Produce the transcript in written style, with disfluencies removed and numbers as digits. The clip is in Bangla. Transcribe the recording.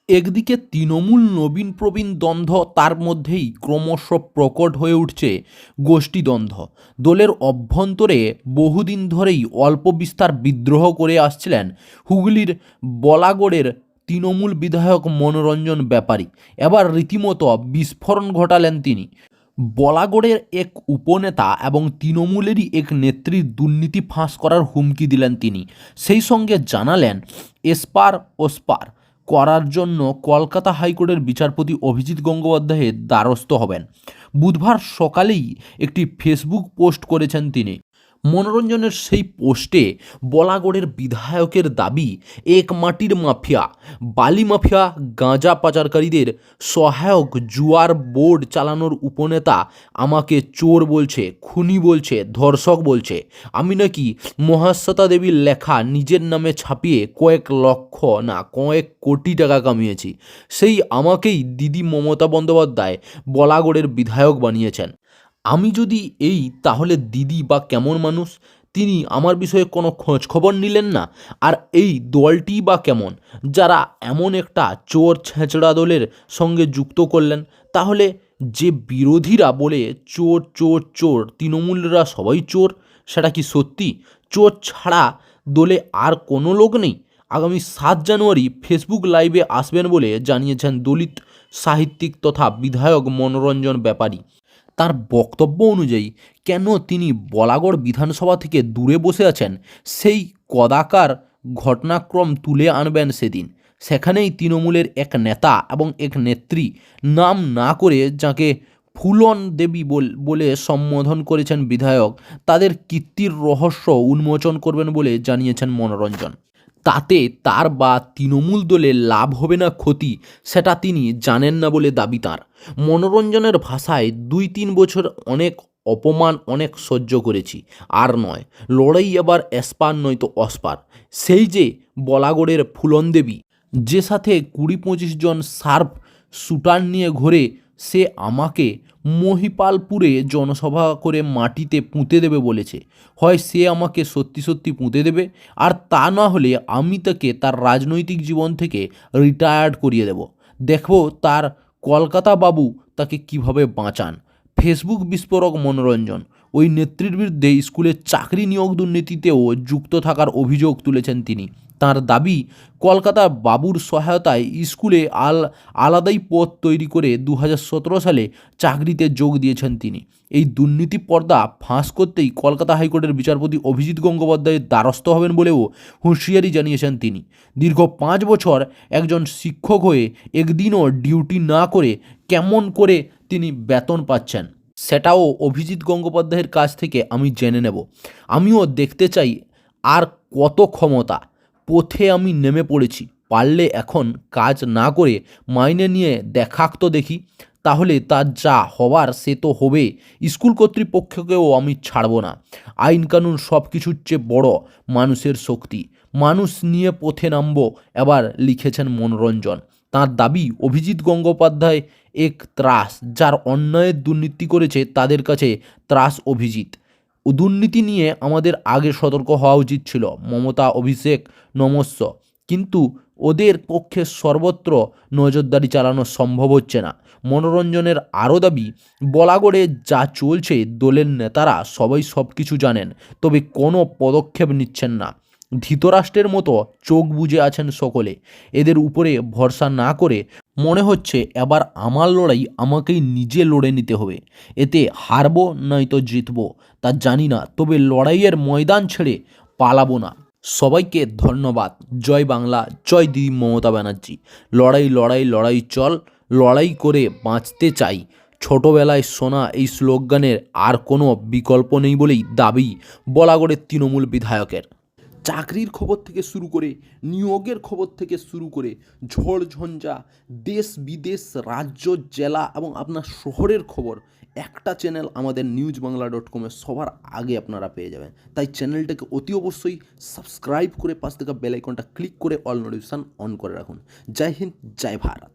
একদিকে তৃণমূল নবীন প্রবীণ দ্বন্দ্ব, তার মধ্যেই ক্রমশ প্রকট হয়ে উঠছে গোষ্ঠীদ্বন্দ্ব। দলের অভ্যন্তরে বহুদিন ধরেই অল্প বিস্তার বিদ্রোহ করে আসছিলেন হুগলির বলাগড়ের তৃণমূল বিধায়ক মনোরঞ্জন ব্যাপারী। এবার রীতিমতো বিস্ফোরণ ঘটালেন তিনি। বলাগড়ের এক উপনেতা এবং তৃণমূলেরই এক নেত্রীর দুর্নীতি ফাঁস করার হুমকি দিলেন তিনি। সেই সঙ্গে জানালেন এসপার ওসপার করার জন্য কলকাতা হাইকোর্টের বিচারপতি অভিজিৎ গঙ্গোপাধ্যায়ের দ্বারস্থ হবেন। বুধবার সকালেই একটি ফেসবুক পোস্ট করেছেন তিনি। মনোরঞ্জনের সেই পোস্টে বলাগড়ের বিধায়কের দাবি, এক মাটির মাফিয়া, বালি মাফিয়া, গাঁজা পাচারকারীদের সহায়ক জুয়ার বোর্ড চালানোর উপনেতা আমাকে চোর বলছে, খুনি বলছে, ধর্ষক বলছে। আমি নাকি মহাশ্বেতা দেবীর লেখা নিজের নামে ছাপিয়ে কয়েক লক্ষ না কয়েক কোটি টাকা কামিয়েছি। সেই আমাকেই দিদি মমতা বন্দ্যোপাধ্যায় বলাগড়ের বিধায়ক বানিয়েছেন। আমি যদি এই, তাহলে দিদি বা কেমন মানুষ? তিনি আমার বিষয়ে কোনো খোঁজ খবর নিলেন না। আর এই দলটি বা কেমন, যারা এমন একটা চোর ছেঁচড়া দলের সঙ্গে যুক্ত করলেন? তাহলে যে বিরোধীরা বলে চোর চোর চোর, তৃণমূলরা সবাই চোর, সেটা কি সত্যি? চোর ছাড়া দলে আর কোনো লোক নেই? আগামী 7 জানুয়ারি ফেসবুক লাইভে আসবেন বলে জানিয়েছেন দলিত সাহিত্যিক তথা বিধায়ক মনোরঞ্জন ব্যাপারী। তার বক্তব্য অনুযায়ী কেন তিনি বলাগড় বিধানসভা থেকে দূরে বসে আছেন, সেই কদাকার ঘটনাক্রম তুলে আনবেন সেদিন। সেখানেই তৃণমূলের এক নেতা এবং এক নেত্রী, নাম না করে যাকে ফুলন দেবী বলে সম্বোধন করেছেন বিধায়ক, তাদের কীর্তির রহস্য উন্মোচন করবেন বলে জানিয়েছেন মনোরঞ্জন। তাতে তার বা তৃণমূল দলের লাভ হবে না ক্ষতি, সেটা তিনি জানেন না বলে দাবি তাঁর। মনোরঞ্জনের ভাষায় 2-3 বছর অনেক অপমান অনেক সহ্য করেছি, আর নয় লড়াই এবার এসপার নয়তো অসপার। সেই যে বলাগড়ের ফুলন দেবী, যে সাথে 20-25 জন শার্প শুটার নিয়ে ঘোরে, সে আমাকে মহিপালপুরে জনসভা করে মাটিতে পুঁতে দেবে বলেছে। হয় সে আমাকে সত্যি সত্যি পুঁতে দেবে, আর তা না হলে আমি তাকে তার রাজনৈতিক জীবন থেকে রিটায়ার্ড করিয়ে দেব। দেখব তার কলকাতা বাবু তাকে কিভাবে বাঁচান। ফেসবুক বিস্ফোরক মনোরঞ্জন ওই নেত্রীর বিরুদ্ধে স্কুলের চাকরি নিয়োগ দুর্নীতিতেও যুক্ত থাকার অভিযোগ তুলেছেন তিনি। তার দাবি, কলকাতা বাবুর সহায়তায় স্কুলে আলাদাই পদ তৈরি করে 2017 সালে চাকরিতে যোগ দিয়েছেন তিনি। এই দুর্নীতি পর্দা ফাঁস করতেই কলকাতা হাইকোর্টের বিচারপতি অভিজিৎ গঙ্গোপাধ্যায়ের দ্বারস্থ হবেন বলেও হুঁশিয়ারি জানিয়েছেন তিনি। দীর্ঘ 5 বছর একজন শিক্ষক হয়ে একদিনও ডিউটি না করে কেমন করে তিনি বেতন পাচ্ছেন, সেটাও অভিজিৎ গঙ্গোপাধ্যায়ের কাছ থেকে আমি জেনে নেব। আমিও দেখতে চাই আর কত ক্ষমতা। পথে আমি নেমে পড়েছি, পারলে এখন কাজ না করে মাইনে নিয়ে দেখাক তো দেখি। তাহলে তার যা হবার সে তো হবে। স্কুল কর্তৃপক্ষকেও আমি ছাড়ব না। আইন কানুন সব কিছুর চেয়ে বড় মানুষের শক্তি। মানুষ নিয়ে পথে নামব এবার, লিখেছেন মনোরঞ্জন। তাঁর দাবি, অভিজিৎ গঙ্গোপাধ্যায় এক ত্রাস, যার অন্যায়ের দুর্নীতি করেছে তাদের কাছে ত্রাস অভিজিৎ। দুর্নীতি নিয়ে আমাদের আগে সতর্ক হওয়া উচিত ছিল। মমতা, অভিষেক, নমস্য, কিন্তু ওদের পক্ষে সর্বত্র নজরদারি চালানো সম্ভব হচ্ছে না। মনোরঞ্জনের আরও দাবি, বলাগড়ে যা চলছে দলের নেতারা সবাই সব কিছু জানেন, তবে কোনো পদক্ষেপ নিচ্ছেন না। ধৃতরাষ্ট্রের মতো চোখ বুজে আছেন সকলে। এদের উপরে ভরসা না করে মনে হচ্ছে এবার আমার লড়াই আমাকেই নিজে লড়ে নিতে হবে। এতে হারবো নয়তো জিতবো তা জানি না, তবে লড়াইয়ের ময়দান ছেড়ে পালাবো না। সবাইকে ধন্যবাদ। জয় বাংলা, জয় দিদি মমতা ব্যানার্জি। লড়াই লড়াই লড়াই চল, লড়াই করে বাঁচতে চাই। ছোটবেলায় শোনা এই স্লোগানের আর কোনো বিকল্প নেই বলেই দাবি বলাগড়ের তৃণমূল বিধায়কের। চাকরির খবর থেকে শুরু করে নিয়োগের খবর থেকে শুরু করে ঝড় ঝঞ্ঝা, দেশ বিদেশ, রাজ্য, জেলা এবং আপনার শহরের খবর একটা চ্যানেল আমাদের newsbangla.com সবার আগে আপনারা পেয়ে যাবেন। তাই চ্যানেলটাকে অতি অবশ্যই সাবস্ক্রাইব করে পাশ থেকে বেল আইকনটা ক্লিক করে অল নোটিফিকেশান অন করে রাখুন। জয় হিন্দ, জয় ভারত।